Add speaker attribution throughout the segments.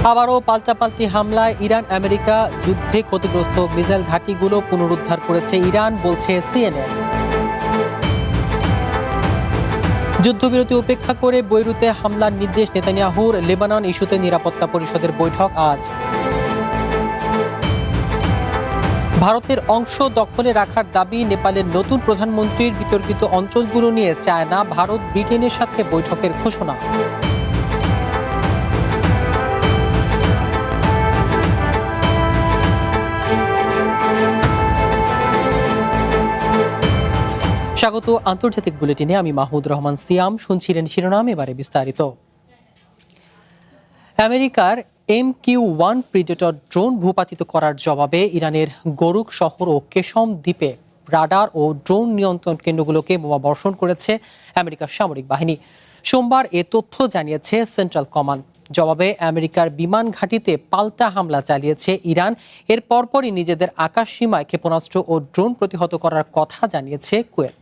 Speaker 1: আবারও পাল্টাপাল্টি হামলায় ইরান আমেরিকা যুদ্ধে ক্ষতিগ্রস্ত মিসাইল ঘাঁটিগুলো পুনরুদ্ধার করেছে ইরান, বলছে সিএনএন। যুদ্ধবিরতি উপেক্ষা করে বৈরুতে হামলার নির্দেশ নেতানিয়াহুর। লেবানন ইস্যুতে নিরাপত্তা পরিষদের বৈঠক আজ। ভারতের অংশ দখলে রাখার দাবি নেপালের নতুন প্রধানমন্ত্রীর। বিতর্কিত অঞ্চলগুলো নিয়ে চায় না ভারত ব্রিটেনের সাথে বৈঠকের ঘোষণা। স্বাগত আন্তর্জাতিক বুলেটিনে, আমি মাহমুদ রহমান সিয়াম। শুনছিলেন শিরোনাম, এবারে বিস্তারিত। আমেরিকার MQ-1 প্রিডেটর ড্রোন ভূপাতিত করার জবাবে ইরানের গোরুক শহর ও কেশম দ্বীপে রাডার ও ড্রোন নিয়ন্ত্রণ কেন্দ্রগুলোকে বোমা বর্ষণ করেছে আমেরিকার সামরিক বাহিনী। সোমবার এ তথ্য জানিয়েছে সেন্ট্রাল কমান্ড। জবাবে আমেরিকার বিমান ঘাঁটিতে পাল্টা হামলা চালিয়েছে ইরান। এর পরপরই নিজেদের আকাশ সীমায় ক্ষেপণাস্ত্র ও ড্রোন প্রতিহত করার কথা জানিয়েছে কুয়েত।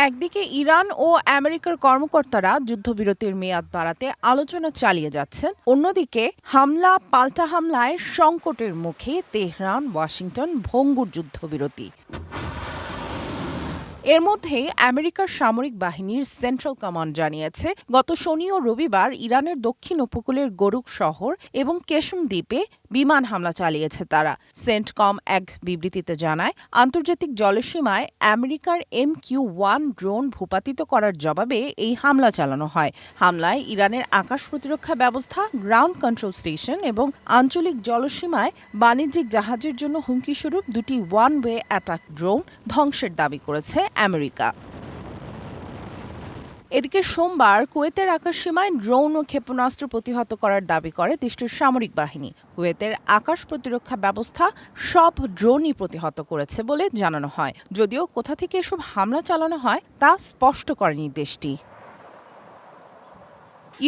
Speaker 2: একদিকে ইরান ও আমেরিকার কর্মকর্তারা যুদ্ধবিরতির মেয়াদ বাড়াতে আলোচনা চালিয়ে যাচ্ছেন, অন্যদিকে পাল্টা হামলায় সংকটের মুখে তেহরান, ওয়াশিংটন ভঙ্গুর যুদ্ধবিরতি। এর মধ্যেই আমেরিকার সামরিক বাহিনীর সেন্ট্রাল কমান্ড জানিয়েছে, গত শনি ও রবিবার ইরানের দক্ষিণ উপকূলের গোরুক শহর এবং কেশম দ্বীপে বিমান হামলা চালিয়েছে তারা। সেন্টকম এক বিবৃতিতে জানায়, আন্তর্জাতিক জলসীমায় আমেরিকার MQ-1 ড্রোন ভূপাতিত করার জবাবে এই হামলা চালানো হয়। হামলায় ইরানের আকাশ প্রতিরক্ষা ব্যবস্থা, গ্রাউন্ড কন্ট্রোল স্টেশন এবং আঞ্চলিক জলসীমায় বাণিজ্যিক জাহাজের জন্য হুমকিস্বরূপ দুটি ওয়ান ওয়ে অ্যাটাক ড্রোন ধ্বংসের দাবি করেছে আমেরিকা। এদিকে সোমবার কুয়েতের আকাশসীমায় ড্রোন ও ক্ষেপণাস্ত্র প্রতিহত করার দাবি করে দেশটির সামরিক বাহিনী। কুয়েতের আকাশ প্রতিরক্ষা ব্যবস্থা সব ড্রোনই প্রতিহত করেছে বলে জানানো হয়, যদিও কোথা থেকে এসব হামলা চালানো হয় তা স্পষ্ট করেনি দেশটি।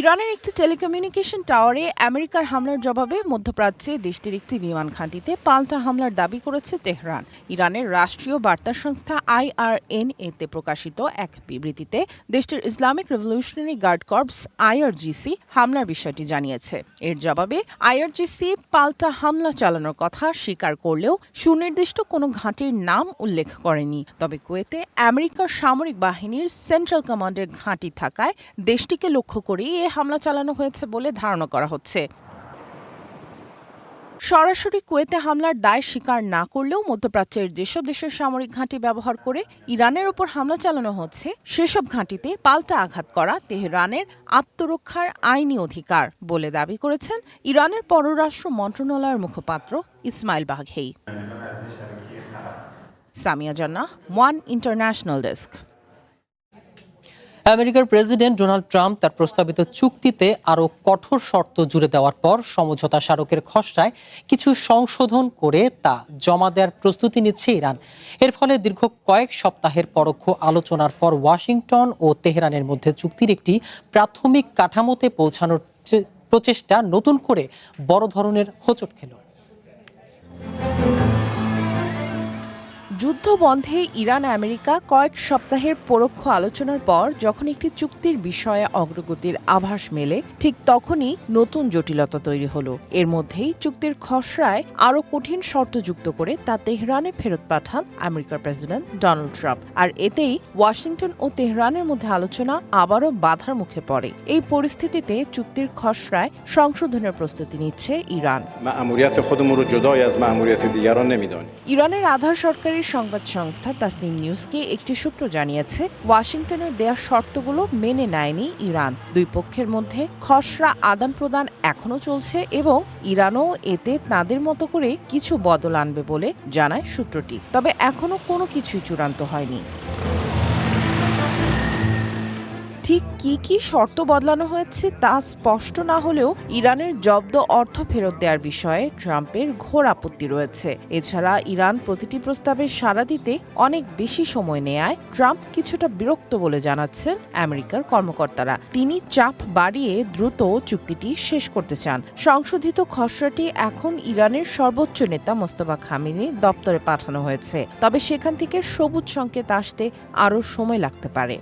Speaker 2: ইরানের একটি টেলিকমিউনিকেশন টাওয়ারে আমেরিকার হামলার জবাবে মধ্যপ্রাচ্যে দেশটির একটি বিমান ঘাঁটিতে পাল্টা হামলার দাবি করেছে তেহরান। ইরানের রাষ্ট্রীয় বার্তা সংস্থা IRNA-তে প্রকাশিত এক বিবৃতিতে দেশটির Islamic revolutionary guard corps IRGC হামলার বিষয়টি জানিয়েছে। এর জবাবে IRGC পাল্টা হামলা চালানোর কথা স্বীকার করলেও সুনির্দিষ্ট কোনো ঘাঁটির নাম উল্লেখ করেনি। তবে কুয়েতে আমেরিকার সামরিক বাহিনীর সেন্ট্রাল কমান্ডের ঘাঁটি থাকায় দেশটিকে লক্ষ্য করে এ হামলা চালানো হয়েছে বলে ধারণা করা হচ্ছে। সরাসরি কুয়েতে হামলার দায় স্বীকার না করলেও মধ্যপ্রাচ্যের যেসব দেশের সামরিক ঘাঁটি ব্যবহার করে ইরানের ওপর হামলা চালানো হচ্ছে, সেসব ঘাঁটিতে পাল্টা আঘাত করা তেহরানের আত্মরক্ষার আইনি অধিকার বলে দাবি করেছেন ইরানের পররাষ্ট্র মন্ত্রণালয়ের মুখপাত্র ইসমাইল বাঘেই। সামিয়া জান্নাহ, ওয়ান ইন্টারন্যাশনাল ডেস্ক।
Speaker 1: আমেরিকার প্রেসিডেন্ট ডোনাল্ড ট্রাম্প তার প্রস্তাবিত চুক্তিতে আরও কঠোর শর্ত জুড়ে দেওয়ার পর সমঝোতা স্মারকের খসড়ায় কিছু সংশোধন করে তা জমা দেওয়ার প্রস্তুতি নিচ্ছে ইরান। এর ফলে দীর্ঘ কয়েক সপ্তাহের পরোক্ষ আলোচনার পর ওয়াশিংটন ও তেহরানের মধ্যে চুক্তির একটি প্রাথমিক কাঠামোতে পৌঁছানোর প্রচেষ্টা নতুন করে বড় ধরনের হোঁচট খেল।
Speaker 2: যুদ্ধ বন্ধে ইরান আমেরিকা কয়েক সপ্তাহের পরোক্ষ আলোচনার পর যখন একটি চুক্তির বিষয়ে অগ্রগতির আভাস মেলে, ঠিক তখনই নতুন জটিলতা তৈরি হলো। এর মধ্যেই চুক্তির খসড়ায় আরও কঠিন শর্ত যুক্ত করে তা তেহরানে ফেরত পাঠান আমেরিকার প্রেসিডেন্ট ডোনাল্ড ট্রাম্প। আর এতেই ওয়াশিংটন ও তেহরানের মধ্যে আলোচনা আবারও বাধার মুখে পড়ে। এই পরিস্থিতিতে চুক্তির খসড়ায় সংশোধনের প্রস্তুতি নিচ্ছে ইরান। ইরানের আধা সরকারি সংবাদ সংস্থা তাসনিম নিউজকে একটি সূত্র জানিয়েছে, ওয়াশিংটনের দেয়া শর্তগুলো মেনে নেয়নি ইরান। দুই পক্ষের মধ্যে খসড়া আদান প্রদান এখনো চলছে এবং ইরানও এতে তাদের মতো করে কিছু বদল আনবে বলে জানায় সূত্রটি। তবে এখনো কোনো কিছুই চূড়ান্ত হয়নি। ঠিক কি কি শর্ত বদলানো হয়েছে তা স্পষ্ট না হলেও ইরানের জব্দ অর্থ ফেরত দেওয়ার বিষয়ে ট্রাম্পের ঘোর আপত্তি রয়েছে। এছাড়া ইরান প্রতিটি প্রস্তাবে সাড়া দিতে অনেক বেশি সময় নেয়ায় ট্রাম্প কিছুটা বিরক্ত বলে জানাচ্ছেন আমেরিকার কর্মকর্তারা। তিনি চাপ বাড়িয়ে দ্রুত চুক্তিটি শেষ করতে চান। সংশোধিত খসড়াটি এখন ইরানের সর্বোচ্চ নেতা মোস্তফা খামেনির দপ্তরে পাঠানো হয়েছে, তবে সেখান থেকে সবুজ সংকেত আসতে আরও সময় লাগতে পারে।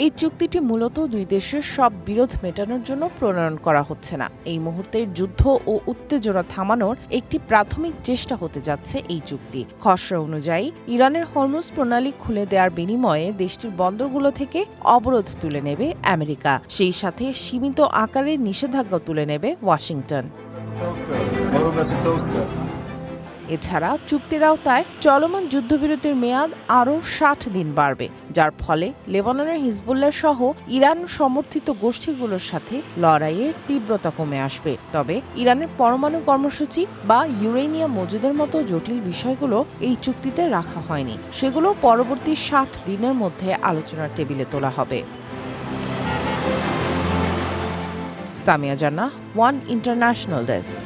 Speaker 2: এই চুক্তিটি মূলত দুই দেশের সব বিরোধ মেটানোর জন্য প্রণয়ন করা হচ্ছে না। এই মুহূর্তের যুদ্ধ ও উত্তেজনা থামানোর একটি প্রাথমিক চেষ্টা হতে যাচ্ছে এই চুক্তি। খসড়া অনুযায়ী ইরানের হরমুজ প্রণালী খুলে দেওয়ার বিনিময়ে দেশটির বন্দরগুলো থেকে অবরোধ তুলে নেবে আমেরিকা, সেই সাথে সীমিত আকারে নিষেধাজ্ঞা তুলে নেবে ওয়াশিংটন। এছাড়া চুক্তির আওতায় চলমান যুদ্ধবিরতির মেয়াদ আরও ৬০ দিন বাড়বে, যার ফলে লেবাননের হিজবুল্লাহ সহ ইরান সমর্থিত গোষ্ঠীগুলোর সাথে লড়াইয়ের তীব্রতা কমে আসবে। তবে ইরানের পরমাণু কর্মসূচি বা ইউরেনিয়াম মজুদের মতো জটিল বিষয়গুলো এই চুক্তিতে রাখা হয়নি। সেগুলো পরবর্তী ৬০ দিনের মধ্যে আলোচনার টেবিলে তোলা হবে। সামিয়া জান্নাহ, ওয়ান ইন্টারন্যাশনাল ডেস্ক।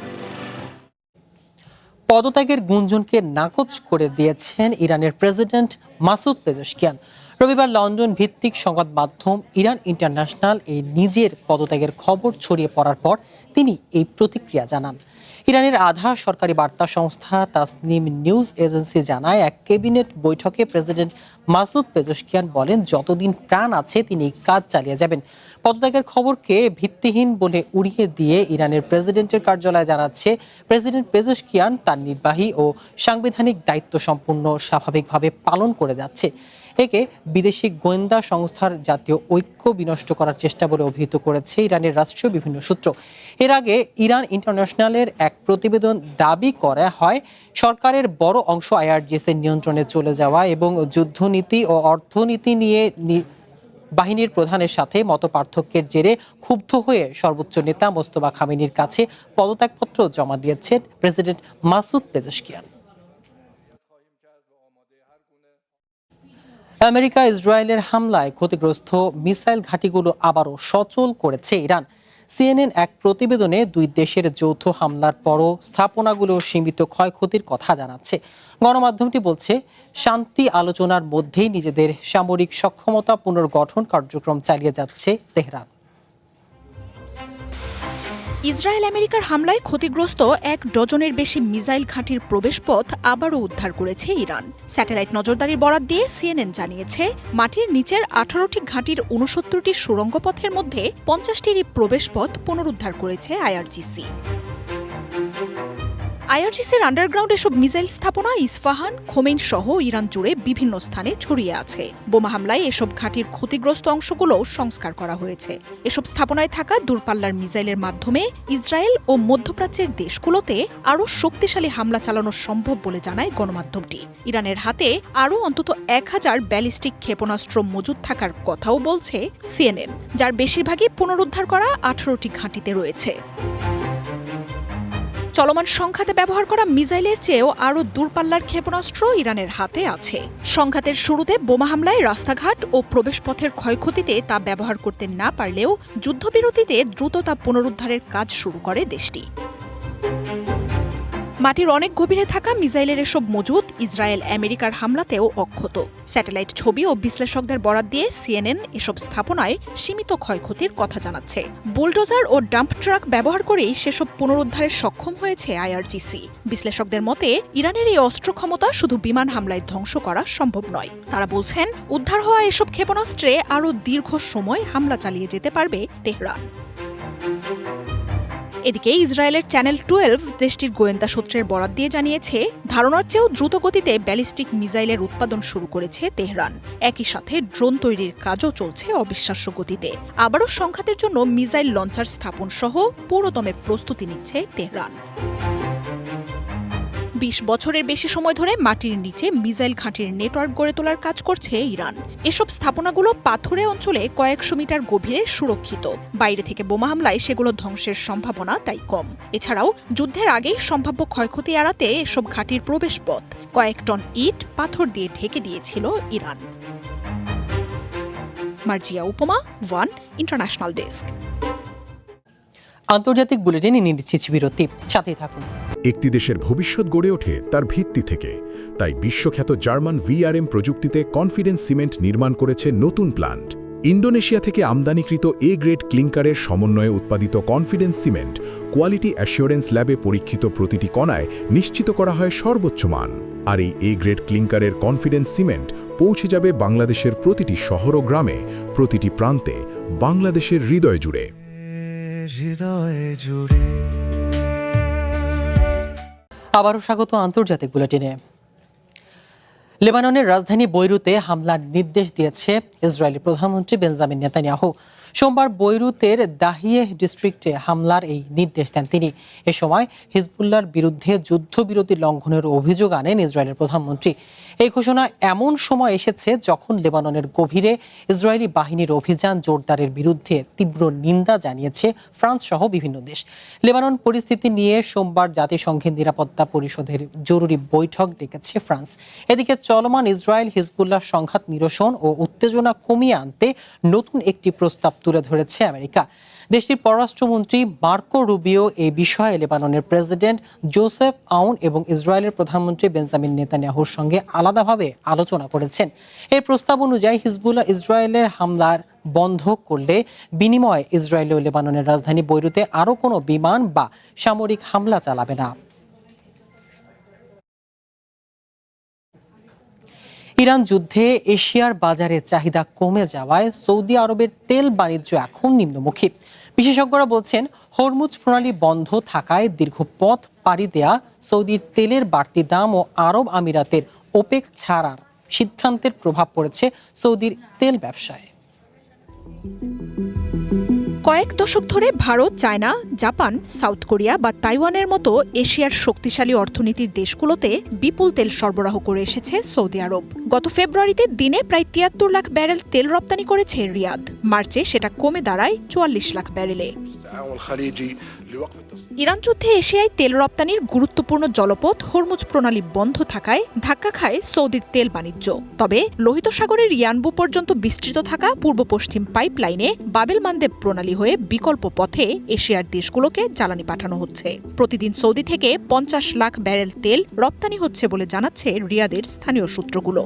Speaker 1: পদত্যাগের গুঞ্জনকে নাকচ করে দিয়েছেন ইরানের প্রেসিডেন্ট মাসুদ পেজেশকিয়ান। রবিবার লন্ডন ভিত্তিক সংবাদ মাধ্যম ইরান ইন্টারন্যাশনাল এই নিজের পদত্যাগের খবর ছড়িয়ে পড়ার পর তিনি এই প্রতিক্রিয়া জানান। ইরানের আধা সরকারি বার্তা সংস্থা তাসনিম নিউজ এজেন্সি জানায়, এক ক্যাবিনেট বৈঠকে প্রেসিডেন্ট মাসুদ পেজেশকিয়ান বলেন, যতদিন প্রাণ আছে তিনি কাজ চালিয়ে যাবেন। পদত্যাগের খবরকে ভিত্তিহীন বলে উড়িয়ে দিয়ে ইরানের প্রেসিডেন্টের কার্যালয় জানাচ্ছে, প্রেসিডেন্ট পেজেশকিয়ান তার নির্বাহী ও সাংবিধানিক দায়িত্ব সম্পূর্ণ স্বাভাবিকভাবে পালন করে যাচ্ছে। একে বিদেশি গোয়েন্দা সংস্থার জাতীয় ঐক্য বিনষ্ট করার চেষ্টা বলে অভিহিত করেছে ইরানের রাষ্ট্রীয় বিভিন্ন সূত্র। এর আগে ইরান ইন্টারন্যাশনালের এক প্রতিবেদন দাবি করা হয়, সরকারের বড় অংশ আইআরজিএস এর নিয়ন্ত্রণে চলে যাওয়া এবং যুদ্ধনীতি ও অর্থনীতি নিয়ে বাহিনীর প্রধানের সাথে মতপার্থক্যের জেরে ক্ষুব্ধ হয়ে সর্বোচ্চ নেতা মোস্তফা খামেনির কাছে পদত্যাগপত্র জমা দিয়েছেন প্রেসিডেন্ট মাসুদ পেজেশকিয়ান। আমেরিকা ইসরায়েলের হামলায় ক্ষতিগ্রস্ত মিসাইল ঘাঁটিগুলো আবারও সচল করেছে ইরান। সিএনএন এক প্রতিবেদনে দুই দেশের যৌথ হামলার পরও স্থাপনাগুলো সীমিত ক্ষয়ক্ষতির কথা জানাচ্ছে। গণমাধ্যমটি বলছে, শান্তি আলোচনার মধ্যেই নিজেদের সামরিক সক্ষমতা পুনর্গঠন কার্যক্রম চালিয়ে যাচ্ছে তেহরান।
Speaker 3: ইসরায়েল আমেরিকার হামলায় ক্ষতিগ্রস্ত ১ ডজনের বেশি মিসাইল ঘাঁটির প্রবেশপথ আবারও উদ্ধার করেছে ইরান। স্যাটেলাইট নজরদারির বরাত দিয়ে সিএনএন জানিয়েছে, মাটির নিচের ১৮টি ঘাঁটির ৬৯টি সুড়ঙ্গ পথের মধ্যে ৫০টিরই প্রবেশপথ পুনরুদ্ধার করেছে আইআরজিসি। আইআরজিসির আন্ডারগ্রাউন্ড এসব মিসাইল স্থাপনা ইস্পাহান, খোমেইন সহ ইরান জুড়ে বিভিন্ন স্থানে ছড়িয়ে আছে। বোমা হামলায় এসব ঘাঁটির ক্ষতিগ্রস্ত অংশগুলো সংস্কার করা হয়েছে। এসব স্থাপনায় থাকা দূরপাল্লার মিসাইলের মাধ্যমে ইসরায়েল ও মধ্যপ্রাচ্যের দেশগুলোতে আরও শক্তিশালী হামলা চালানো সম্ভব বলে জানায় গণমাধ্যমটি। ইরানের হাতে আরও অন্তত ১,০০০ ব্যালিস্টিক ক্ষেপণাস্ত্র মজুদ থাকার কথাও বলছে সিএনএন, যার বেশিরভাগই পুনরুদ্ধার করা ১৮টি ঘাঁটিতে রয়েছে। চলমান সংঘাতে ব্যবহার করা মিসাইলের চেয়েও আরও দূরপাল্লার ক্ষেপণাস্ত্র ইরানের হাতে আছে। সংঘাতের শুরুতে বোমা হামলায় রাস্তাঘাট ও প্রবেশপথের ক্ষয়ক্ষতিতে তা ব্যবহার করতে না পারলেও যুদ্ধবিরতিতে দ্রুত তা পুনরুদ্ধারের কাজ শুরু করে দেশটি। মাটির অনেক গভীরে থাকা মিসাইলের এসব মজুদ ইসরায়েল আমেরিকার হামলাতেও অক্ষত। স্যাটেলাইট ছবি ও বিশ্লেষকদের বরাত দিয়ে সিএনএন এসব স্থাপনায় সীমিত ক্ষয়ক্ষতির কথা জানাচ্ছে। বুলডোজার ও ডাম্প ট্রাক ব্যবহার করেই সেসব পুনরুদ্ধারে সক্ষম হয়েছে আইআরজিসি। বিশ্লেষকদের মতে, ইরানের এই অস্ত্র ক্ষমতা শুধু বিমান হামলায় ধ্বংস করা সম্ভব নয়। তারা বলছেন, উদ্ধার হওয়া এসব ক্ষেপণাস্ত্রে আরও দীর্ঘ সময় হামলা চালিয়ে যেতে পারবে তেহরান। এদিকে ইসরায়েলের চ্যানেল 12 দেশটির গোয়েন্দা সূত্রের বরাত দিয়ে জানিয়েছে, ধারণার চেয়েও দ্রুত গতিতে ব্যালিস্টিক মিসাইলের উৎপাদন শুরু করেছে তেহরান। একই সাথে ড্রোন তৈরির কাজও চলছে অবিশ্বাস্য গতিতে। আবারও সংঘাতের জন্য মিসাইল লঞ্চার স্থাপন সহ পুরোদমে প্রস্তুতি নিচ্ছে তেহরান। ২০ বছরের বেশি সময় ধরে মাটির নিচে মিসাইল ঘাঁটির নেটওয়ার্ক গড়ে তোলার কাজ করছে ইরান। এসব স্থাপনাগুলো পাথুরে অঞ্চলে কয়েকশো মিটার গভীরে সুরক্ষিত। বাইরে থেকে বোমা হামলায় সেগুলো ধ্বংসের সম্ভাবনা তাই কম। এছাড়াও যুদ্ধের আগেই সম্ভাব্য ক্ষয়ক্ষতি এড়াতে এসব ঘাঁটির প্রবেশপথ কয়েক টন ইট পাথর দিয়ে ঢেকে দিয়েছিল ইরান। মার্জিয়া উপমা, ওয়ান ইন্টারন্যাশনাল ডেস্ক।
Speaker 1: আন্তর্জাতিক বুলেটিনে নিয়ে নিচ্ছি বিরতি, সাথেই থাকুন।
Speaker 4: একটি দেশের ভবিষ্যৎ গড়ে ওঠে তার ভিত্তি থেকে। তাই বিশ্বখ্যাত জার্মান ভিআরএম প্রযুক্তিতে কনফিডেন্স সিমেন্ট নির্মাণ করেছে নতুন প্ল্যান্ট। ইন্দোনেশিয়া থেকে আমদানিকৃত এ গ্রেড ক্লিংকারের সমন্বয়ে উৎপাদিত কনফিডেন্স সিমেন্ট কোয়ালিটি অ্যাসিওরেন্স ল্যাবে পরীক্ষিত প্রতিটি কণায় নিশ্চিত করা হয় সর্বোচ্চ মান। আর এই এ গ্রেড ক্লিংকারের কনফিডেন্স সিমেন্ট পৌঁছে যাবে বাংলাদেশের প্রতিটি শহর ও গ্রামে, প্রতিটি প্রান্তে, বাংলাদেশের হৃদয় জুড়ে।
Speaker 1: আবারও স্বাগত আন্তর্জাতিক বুলেটিনে। লেবাননের রাজধানী বৈরুতে হামলার নির্দেশ দিয়েছে ইসরায়েলি প্রধানমন্ত্রী বেঞ্জামিন নেতানিয়াহু। সোমবার বৈরুতের দাহিয়ে ডিস্ট্রিক্টে হামলার এই নির্দেশ দেন তিনি। এ সময় হিজবুল্লাহর বিরুদ্ধে যুদ্ধবিরতি লঙ্ঘনের অভিযোগ আনেন ইসরায়েলের প্রধানমন্ত্রী। এই ঘোষণা এমন সময় এসেছে যখন লেবাননের গভীরে ইসরায়েলি বাহিনীর অভিযান জোরদারের বিরুদ্ধে তীব্র নিন্দা জানিয়েছে ফ্রান্স সহ বিভিন্ন দেশ। লেবানন পরিস্থিতি নিয়ে সোমবার জাতিসংঘের নিরাপত্তা পরিষদের জরুরি বৈঠক ডেকেছে ফ্রান্স। এদিকে চলমান ইসরায়েল হিজবুল্লাহ সংঘাত নিরসন ও উত্তেজনা কমিয়ে আনতে নতুন একটি প্রস্তাব তুলে ধরেছে আমেরিকা। দেশটির পররাষ্ট্রমন্ত্রী মার্কো রুবিও এই বিষয়ে লেবাননের প্রেসিডেন্ট জোসেফ আউন এবং ইসরায়েলের প্রধানমন্ত্রী বেঞ্জামিন নেতানিয়াহুর সঙ্গে আলাদাভাবে আলোচনা করেছেন। এই প্রস্তাব অনুযায়ী হিজবুল্লাহ ইসরায়েলের হামলার বন্ধ করলে বিনিময়ে ইসরায়েল ও লেবাননের রাজধানী বৈরুতে আরও কোনো বিমান বা সামরিক হামলা চালাবে না। ইরান যুদ্ধে এশিয়ার বাজারে চাহিদা কমে যাওয়ায় সৌদি আরবের তেল বাণিজ্য এখন নিম্নমুখী। বিশেষজ্ঞরা বলছেন, হরমুজ প্রণালী বন্ধ থাকায় দীর্ঘ পথ পাড়ি দেয়া সৌদির তেলের বাড়তি দাম ও আরব আমিরাতের ওপেক ছাড়ার সিদ্ধান্তের প্রভাব পড়েছে সৌদির তেল ব্যবসায়।
Speaker 3: কয়েক দশক ধরে Bharat, China, Japan, south Korea বা তাইওয়ানের মতো এশিয়ার শক্তিশালী অর্থনীতির দেশগুলোতে বিপুল তেল সরবরাহ করে এসেছে সৌদি আরব। গত ফেব্রুয়ারিতে দিনে প্রায় ৭৩ লাখ ব্যারেল তেল রপ্তানি করেছে রিয়াদ। মার্চে সেটা কমে দাঁড়ায় ৪৪ লাখ ব্যারেলে। ইরান যুদ্ধে এশিয়ায় তেল রপ্তানির গুরুত্বপূর্ণ জলপথ হরমুজ প্রণালী বন্ধ থাকায় ধাক্কা খায় সৌদির তেল বাণিজ্য। তবে লোহিত সাগরের ইয়ানবু পর্যন্ত বিস্তৃত থাকা পূর্ব পশ্চিম পাইপলাইনে বাবেল মানদেব প্রণালী হয়ে বিকল্প পথে এশিয়ার দেশগুলোকে জ্বালানি পাঠানো হচ্ছে। প্রতিদিন সৌদি থেকে ৫০ লাখ ব্যারেল তেল রপ্তানি হচ্ছে বলে জানাচ্ছে রিয়াদের স্থানীয় সূত্রগুলো।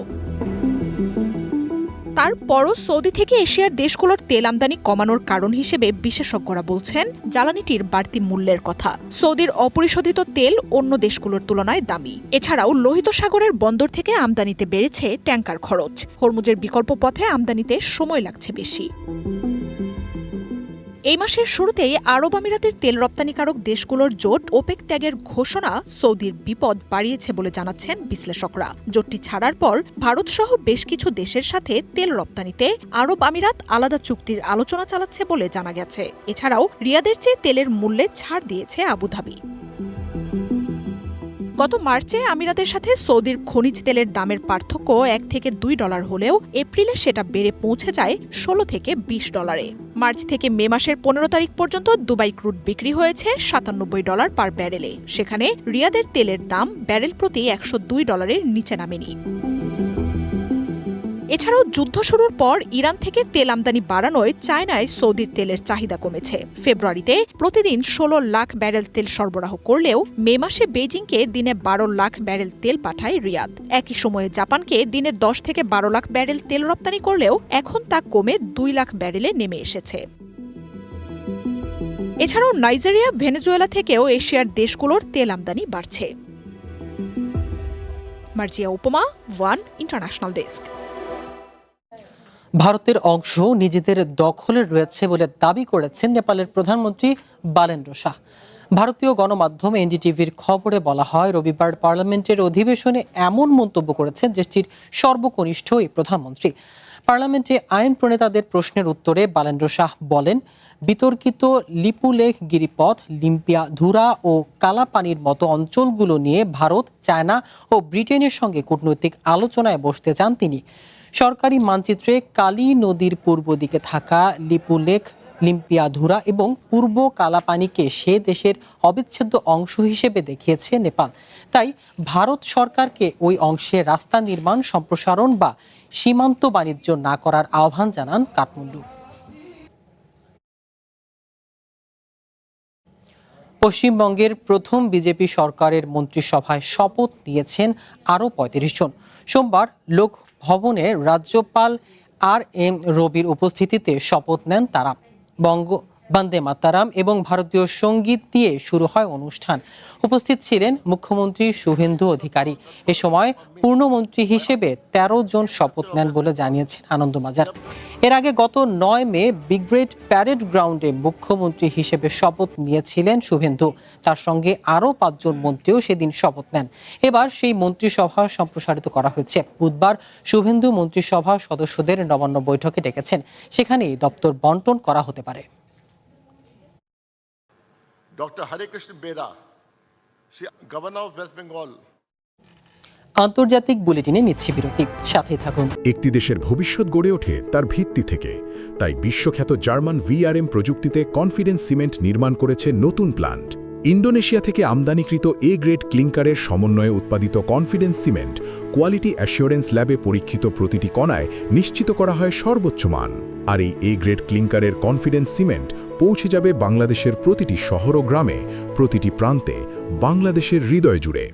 Speaker 3: তারপরও সৌদি থেকে এশিয়ার দেশগুলোর তেল আমদানি কমানোর কারণ হিসেবে বিশেষজ্ঞরা বলছেন জ্বালানিটির বাড়তি মূল্যের কথা। সৌদির অপরিশোধিত তেল অন্য দেশগুলোর তুলনায় দামি। এছাড়াও লোহিত সাগরের বন্দর থেকে আমদানিতে বেড়েছে ট্যাঙ্কার খরচ। হরমুজের বিকল্প পথে আমদানিতে সময় লাগছে বেশি। এই মাসের শুরুতেই আরব আমিরাতের তেল রপ্তানিকারক দেশগুলোর জোট ওপেক ত্যাগের ঘোষণা সৌদির বিপদ বাড়িয়েছে বলে জানাচ্ছেন বিশ্লেষকরা। জোটটি ছাড়ার পর ভারতসহ বেশ কিছু দেশের সাথে তেল রপ্তানিতে আরব আমিরাত আলাদা চুক্তির আলোচনা চালাচ্ছে বলে জানা গেছে। এছাড়াও রিয়াদের চেয়ে তেলের মূল্যে ছাড় দিয়েছে আবুধাবি। গত মার্চে আমিরাতের সাথে সৌদির খনিজ তেলের দামের পার্থক্য $1 থেকে $2 হলেও এপ্রিলে সেটা বেড়ে পৌঁছে যায় $16 থেকে $20। মার্চ থেকে মে মাসের 15 তারিখ পর্যন্ত দুবাই ক্রুড বিক্রি হয়েছে $97 পার ব্যারেলে। সেখানে রিয়াদের তেলের দাম ব্যারেল প্রতি $102 নিচে নামেনি। এছাড়াও যুদ্ধ শুরুর পর ইরান থেকে তেল আমদানি বাড়ানোয় চায়নায় সৌদির তেলের চাহিদা কমেছে। ফেব্রুয়ারিতে প্রতিদিন 16 লাখ ব্যারেল তেল সরবরাহ করলেও মে মাসে বেজিংকে দিনে 12 লাখ ব্যারেল তেল পাঠায় রিয়াদ। একই সময়ে জাপানকে দিনে 10 থেকে 12 লাখ ব্যারেল তেল রপ্তানি করলেও এখন তা কমে 2 লাখ ব্যারেলে নেমে এসেছে। এছাড়াও নাইজেরিয়া, ভেনেজুয়েলা থেকেও এশিয়ার দেশগুলোর তেল আমদানি বাড়ছে। মার্জিয়া উপমা, ওয়ান ইন্টারন্যাশনাল ডেস্ক।
Speaker 1: ভারতের অংশ নিজেদের দখলে রয়েছে বলে দাবি করেছেন নেপালের প্রধানমন্ত্রী বালেন্দ্র শাহ। ভারতীয় গণমাধ্যম এনডিটিভির খবরে বলা হয়, রবিবার পার্লামেন্টের অধিবেশনে এমন মন্তব্য করেছেন দেশটির সর্বকনিষ্ঠ এই প্রধানমন্ত্রী। পার্লামেন্টে আইন প্রণেতাদের প্রশ্নের উত্তরে বালেন্দ্র শাহ বলেন, বিতর্কিত লিপুলেখ গিরিপথ, লিম্পিয়া ধুরা ও কালাপানির মতো অঞ্চলগুলো নিয়ে ভারত, চায়না ও ব্রিটেনের সঙ্গে কূটনৈতিক আলোচনায় বসতে চান তিনি। সরকারি মানচিত্রে কালী নদীর পূর্ব দিকে থাকা লিপুলেখ, লিম্পিয়াধুরা এবং পূর্ব কালাপানিকে সে দেশের অবিচ্ছেদ্য অংশ হিসেবে দেখিয়েছে নেপাল। তাই ভারত সরকারকে ওই অংশে রাস্তা নির্মাণ, সম্প্রসারণ বা সীমান্ত বাণিজ্য না করার আহ্বান জানান কাঠমান্ডু। পশ্চিমবঙ্গের প্রথম বিজেপি সরকারের মন্ত্রিসভায় শপথ নিয়েছেন আরও ৩৫ জন। সোমবার লোকভবনে রাজ্যপাল আর এম রবির উপস্থিতিতে শপথ নেন তারা। বন্দে মাতারাম এবং ভারতীয় সঙ্গীত দিয়ে শুরু হয় অনুষ্ঠান। উপস্থিত ছিলেন মুখ্যমন্ত্রী শুভেন্দু অধিকারী। এ সময় পূর্ণমন্ত্রী হিসেবে ১৩ জন শপথ নেন বলে জানিয়েছেন আনন্দবাজার। এর আগে গত ৯ মে ব্রিগেড প্যারেড গ্রাউন্ডে মুখ্যমন্ত্রী হিসেবে শপথ নিয়েছিলেন শুভেন্দু। তার সঙ্গে আরও ৫ জন মন্ত্রীও সেদিন শপথ নেন। এবার সেই মন্ত্রিসভা সম্প্রসারিত করা হয়েছে। বুধবার শুভেন্দু মন্ত্রিসভা সদস্যদের নবান্ন বৈঠকে ডেকেছেন। সেখানেই দপ্তর বন্টন করা হতে পারে।
Speaker 5: Dr. Hare Krishna Bera, Governor of West Bengal.
Speaker 1: আন্তর্জাতিক বুলেটিনে নিচ্ছি বিরতি, সাথেই থাকুন।
Speaker 4: একটি দেশের ভবিষ্যৎ গড়ে ওঠে তার ভিত্তি থেকে, তাই বিশ্বখ্যাত জার্মান ভিআরএম প্রযুক্তিতে কনফিডেন্স সিমেন্ট নির্মাণ করেছে নতুন প্ল্যান্ট। ইন্দোনেশিয়া থেকে আমদানিকৃত এ গ্রেড ক্লিংকারের সমন্বয়ে উৎপাদিত কনফিডেন্স সিমেন্ট কোয়ালিটি অ্যাসিওরেন্স ল্যাবে পরীক্ষিত প্রতিটি কণায় নিশ্চিত করা হয় সর্বোচ্চ মান। আর এই এ গ্রেড ক্লিংকারের কনফিডেন্স সিমেন্ট পৌঁছে যাবে বাংলাদেশের প্রতিটি শহর ও গ্রামে, প্রতিটি প্রান্তে, বাংলাদেশের হৃদয় জুড়ে।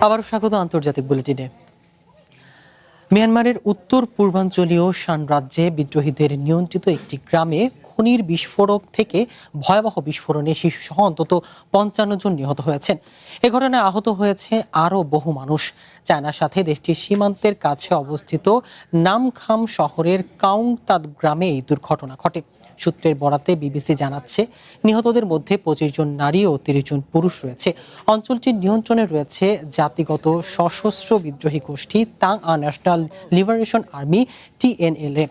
Speaker 1: আবারও স্বাগত আন্তর্জাতিক বুলেটিনে। মিয়ানমারের উত্তর পূর্বাঞ্চলীয় শান রাজ্যে বিদ্রোহীদের নিয়ন্ত্রিত একটি গ্রামে খনির বিস্ফোরক থেকে ভয়াবহ বিস্ফোরণে শিশুসহ অন্তত ৫৫ জন নিহত হয়েছেন। এ ঘটনায় আহত হয়েছে আরও বহু মানুষ। চায়নার সাথে দেশটির সীমান্তের কাছে অবস্থিত নামখাম শহরের কাউংতাদ গ্রামে এই দুর্ঘটনা ঘটে। সূত্রের বরাতে বিবিসি জানাচ্ছে, নিহতদের মধ্যে ২৫ জন নারী ও ৩০ জন পুরুষ রয়েছে। অঞ্চলটির নিয়ন্ত্রণে রয়েছে জাতিগত সশস্ত্র বিদ্রোহী গোষ্ঠী তাং ন্যাশনাল লিবারেশন আর্মি TNLA।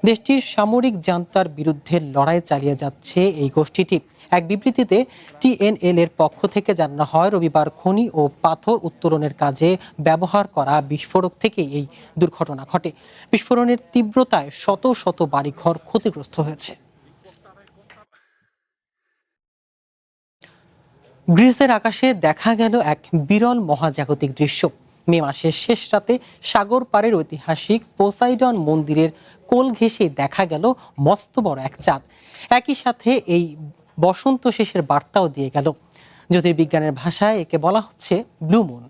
Speaker 1: দেশটির সামরিক জান্তার বিরুদ্ধে লড়াই চালিয়ে যাচ্ছে এই গোষ্ঠীটি। এক বিবৃতিতে TNLA-এর পক্ষ থেকে জানানো হয়, রবিবার খনি ও পাথর উত্তোলনের কাজে ব্যবহার করা বিস্ফোরক থেকে এই দুর্ঘটনা ঘটে। বিস্ফোরণের তীব্রতায় শত শত বাড়িঘর ক্ষতিগ্রস্ত হয়েছে। গ্রিসের আকাশে দেখা গেল এক বিরল মহাজাগতিক দৃশ্য। মে মাসের শেষ রাতে সাগর পাড়ের ঐতিহাসিক পোসাইডন মন্দিরের কোল ঘেঁষে দেখা গেল মস্ত বড় এক চাঁদ। একই সাথে এই বসন্ত শেষের বার্তাও দিয়ে গেল। জ্যোতির্বিজ্ঞানের ভাষায় একে বলা হচ্ছে ব্লু মুন।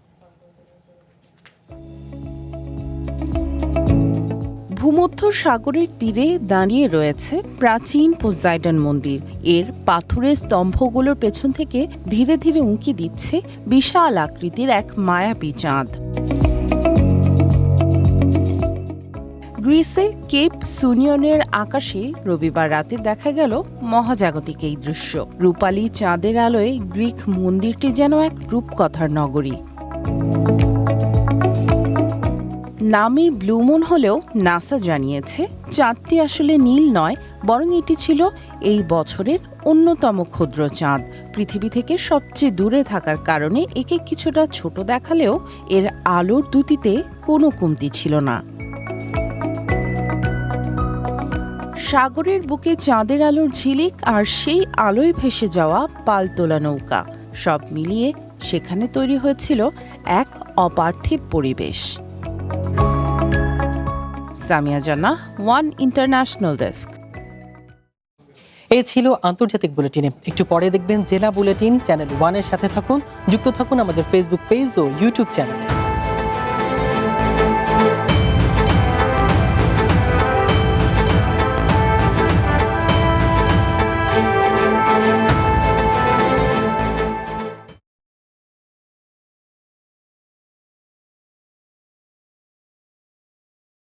Speaker 2: ভূমধ্য সাগরের তীরে দাঁড়িয়ে রয়েছে প্রাচীন পোসাইডন মন্দির। এর পাথরের স্তম্ভগুলোর পেছন থেকে ধীরে ধীরে উঁকি দিচ্ছে বিশাল আকৃতির এক মায়াবী চাঁদ। গ্রিসের কেপ সুনিয়নের আকাশে রবিবার রাতে দেখা গেল মহাজাগতিক এই দৃশ্য। রূপালী চাঁদের আলোয় গ্রিক মন্দিরটি যেন এক রূপকথার নগরী। নামে ব্লু মুন হলেও নাসা জানিয়েছে চাঁদটি আসলে নীল নয়, বরং এটি ছিল এই বছরের অন্যতম ক্ষুদ্র চাঁদ। পৃথিবী থেকে সবচেয়ে দূরে থাকার কারণে একে কিছুটা ছোট দেখালেও এর আলোর দ্যুতিতে কোনো কমতি ছিল না। সাগরের বুকে চাঁদের আলোর ঝিলিক আর সেই আলোয় ভেসে যাওয়া পালতোলা নৌকা, সব মিলিয়ে সেখানে তৈরি হয়েছিল এক অপার্থিব পরিবেশ। সামিয়া জান্নাহ, ওয়ান ইন্টারন্যাশনাল ডেস্ক।
Speaker 1: এই ছিল আন্তর্জাতিক বুলেটিনে। একটু পরে দেখবেন জেলা বুলেটিন। চ্যানেল 1-এর সাথে থাকুন, যুক্ত থাকুন আমাদের ফেসবুক পেজ ও ইউটিউব চ্যানেলে।